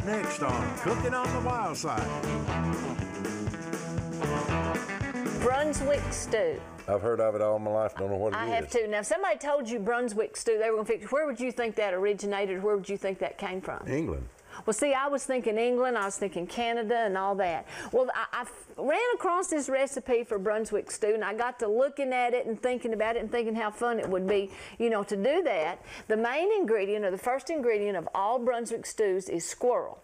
Next on Cooking on the Wild Side. Brunswick Stew. I've heard of it all my life. Don't know what it is. I have too. Now, if somebody told you Brunswick Stew, they were going to fix. Where would you think that originated? Where would you think that came from? England. Well, see, I was thinking England, I was thinking Canada and all that. Well, I ran across this recipe for Brunswick Stew, and I got to looking at it and thinking about it and thinking how fun it would be, you know, to do that. The main ingredient, or the first ingredient of all Brunswick stews is squirrel.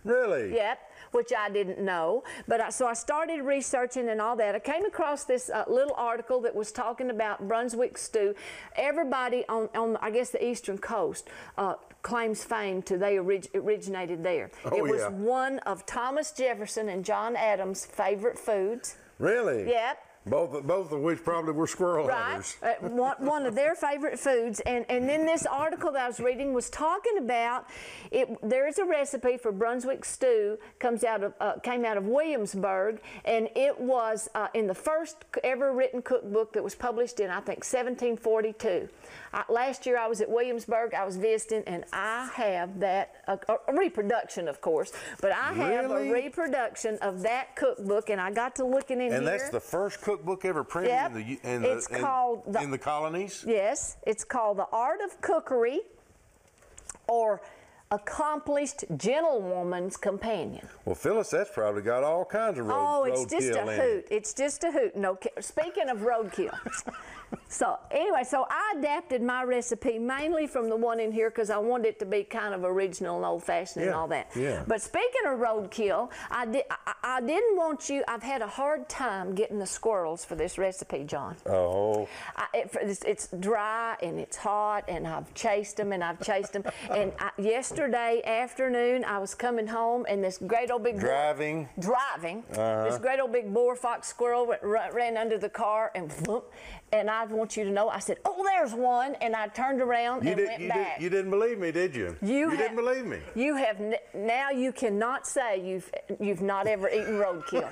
Really? Yep, which I didn't know. But so I started researching and all that. I came across this little article that was talking about Brunswick stew. Everybody on I guess, the eastern coast claims fame to they originated there. Oh, it was one of Thomas Jefferson and John Adams' favorite foods. Really? Yep. Both of which probably were squirrel Right, hunters. one of their favorite foods, and then this article that I was reading was talking about it. There is a recipe for Brunswick stew came out of Williamsburg, and it was in the first ever written cookbook that was published in, I think, 1742. Last year I was at Williamsburg. I was visiting, and I have that a reproduction, of course, but I have a reproduction of that cookbook, and I got to looking in here. And that's the first cookbook ever printed in the colonies? Yes, it's called The Art of Cookery, or Accomplished Gentlewoman's Companion. Well, Phyllis, that's probably got all kinds of roadkill. Oh, it's just a hoot. It's just a hoot. No, speaking of roadkill. So anyway, so I adapted my recipe mainly from the one in here because I wanted it to be kind of original and old-fashioned and all that. Yeah. But speaking of roadkill, I didn't want you. I've had a hard time getting the squirrels for this recipe, John. Oh. It's dry and it's hot, and I've chased them and I've chased them. And yesterday afternoon, I was coming home, and this great old big driving. This great old big boar fox squirrel ran under the car, and whoop, and I want you to know, I said, "Oh, there's one," and I turned around and went back. You didn't believe me, did you? You didn't believe me. You have now. You cannot say you've not ever eaten roadkill,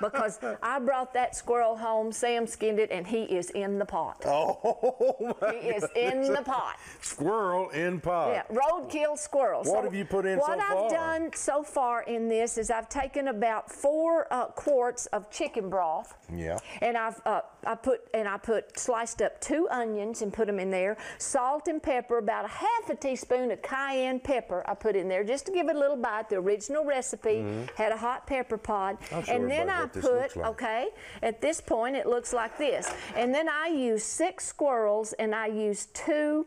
because I brought that squirrel home. Sam skinned it, and he is in the pot. Oh, he is in the pot. Squirrel in pot. Yeah, roadkill squirrel. What have you put in so far? What I've done so far in this is I've taken about 4 quarts of chicken broth. Yeah. And I put sliced up 2 onions and put them in there. Salt and pepper, about a half a teaspoon of cayenne pepper I put in there just to give it a little bite. The original recipe had a hot pepper pot. And then I put, okay, at this point it looks like this. And then I use 6 squirrels, and I use 2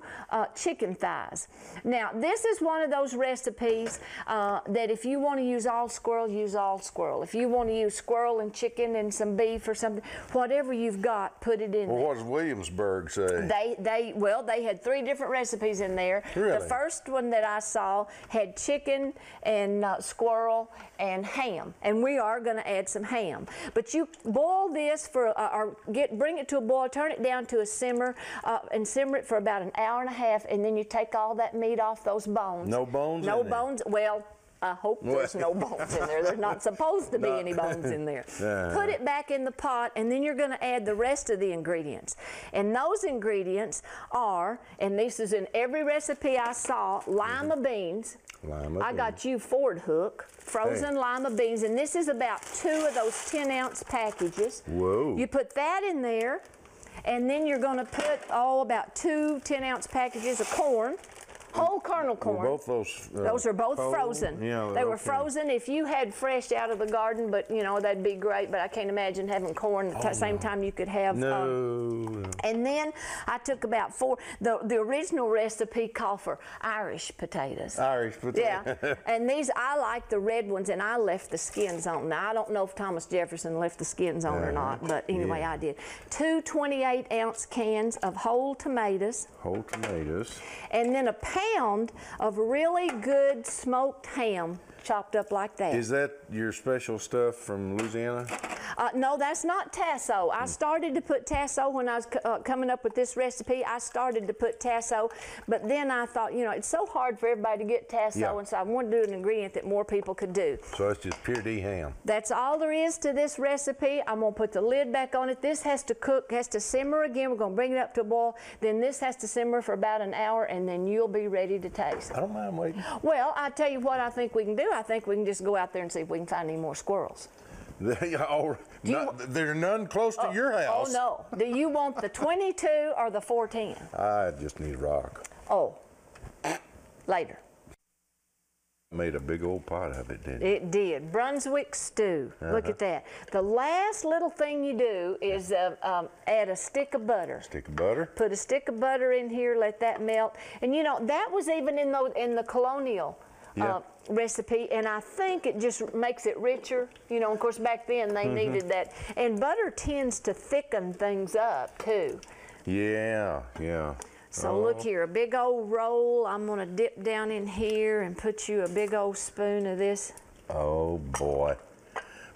chicken thighs. Now, this is one of those recipes that if you want to use all squirrel, use all squirrel. If you want to use squirrel and chicken and some beef or something, whatever you've got, put it in there. Well, what does Williamsburg say? They had 3 different recipes in there. Really? The first one that I saw had chicken and squirrel and ham, and we are going to add some ham. But you boil this for, bring it to a boil, turn it down to a simmer, and simmer it for about an hour and a half, and then you take all that meat off those bones. No bones? No bones. Well, I hope there's no bones in there. There's not supposed to be any bones in there. Put it back in the pot, and then you're going to add the rest of the ingredients. And those ingredients are, and this is in every recipe I saw, lima beans. I got you Ford Hook, frozen lima beans, and this is about 2 of those 10-ounce packages. Whoa. You put that in there, and then you're going to put, about 2 10-ounce packages of corn. Whole kernel corn. Were both those are both frozen. Yeah, they were frozen. If you had fresh out of the garden, but you know, that'd be great. But I can't imagine having corn at the same time you could have. No. And then I took about 4. The original recipe called for Irish potatoes. Irish potatoes. Yeah. And these, I like the red ones, and I left the skins on. Now I don't know if Thomas Jefferson left the skins on or not, but anyway, I did. 2 28-ounce cans of whole tomatoes. Whole tomatoes. And then a pound of really good smoked ham chopped up like that. Is that your special stuff from Louisiana? No, that's not tasso. I started to put tasso when I was coming up with this recipe. I started to put tasso, but then I thought, you know, it's so hard for everybody to get tasso, and so I wanted to do an ingredient that more people could do. So it's just pure D ham. That's all there is to this recipe. I'm gonna put the lid back on it. This has to cook, has to simmer again. We're gonna bring it up to a boil. Then this has to simmer for about an hour, and then you'll be ready to taste. I don't mind waiting. Well, I tell you what I think we can do. I think we can just go out there and see if we can find any more squirrels. There are none close to your house. Oh, no. Do you want the 22 or the 410? I just need rock. Oh, later. Made a big old pot of it, didn't it? It did. Brunswick Stew. Look at that. The last little thing you do is add a stick of butter. Stick of butter? Put a stick of butter in here, let that melt. And you know, that was even in the colonial recipe, and I think it just makes it richer. You know, of course, back then they needed that. And butter tends to thicken things up, too. Yeah. So look here, a big old roll. I'm gonna dip down in here and put you a big old spoon of this. Oh boy.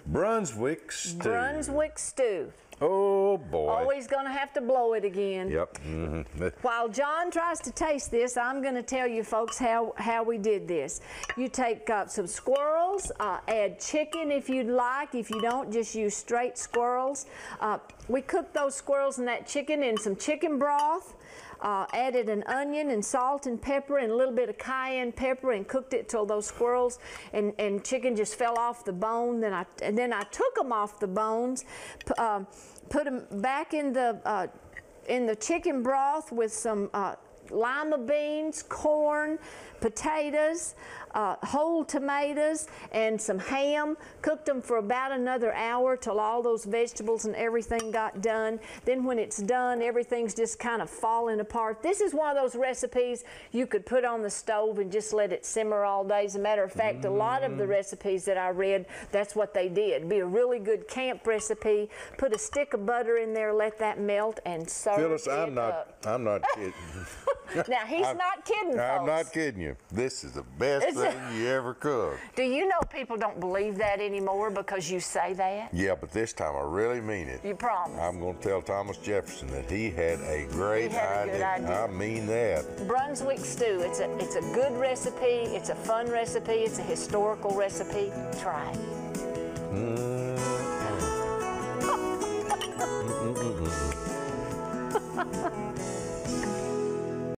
Brunswick Stew. Brunswick Stew. Oh boy. Always gonna have to blow it again. Yep. While John tries to taste this, I'm gonna tell you folks how we did this. You take some squirrels, add chicken if you'd like. If you don't, just use straight squirrels. We cooked those squirrels and that chicken in some chicken broth. Added an onion and salt and pepper and a little bit of cayenne pepper and cooked it till those squirrels and chicken just fell off the bone. Then I took them off the bones, put them back in the chicken broth with some lima beans, corn, potatoes, whole tomatoes, and some ham. Cooked them for about another hour till all those vegetables and everything got done. Then when it's done, everything's just kind of falling apart. This is one of those recipes you could put on the stove and just let it simmer all day. As a matter of fact, a lot of the recipes that I read, that's what they did. It'd be a really good camp recipe. Put a stick of butter in there, let that melt, and serve Phyllis, it up. I'm not kidding. Now, he's not kidding, folks. I'm not kidding you. This is the best thing you ever cooked. Do you know people don't believe that anymore because you say that? Yeah, but this time I really mean it. You promise? I'm going to tell Thomas Jefferson that he had a great idea. I mean that. Brunswick Stew. It's a good recipe. It's a fun recipe. It's a historical recipe. Try it.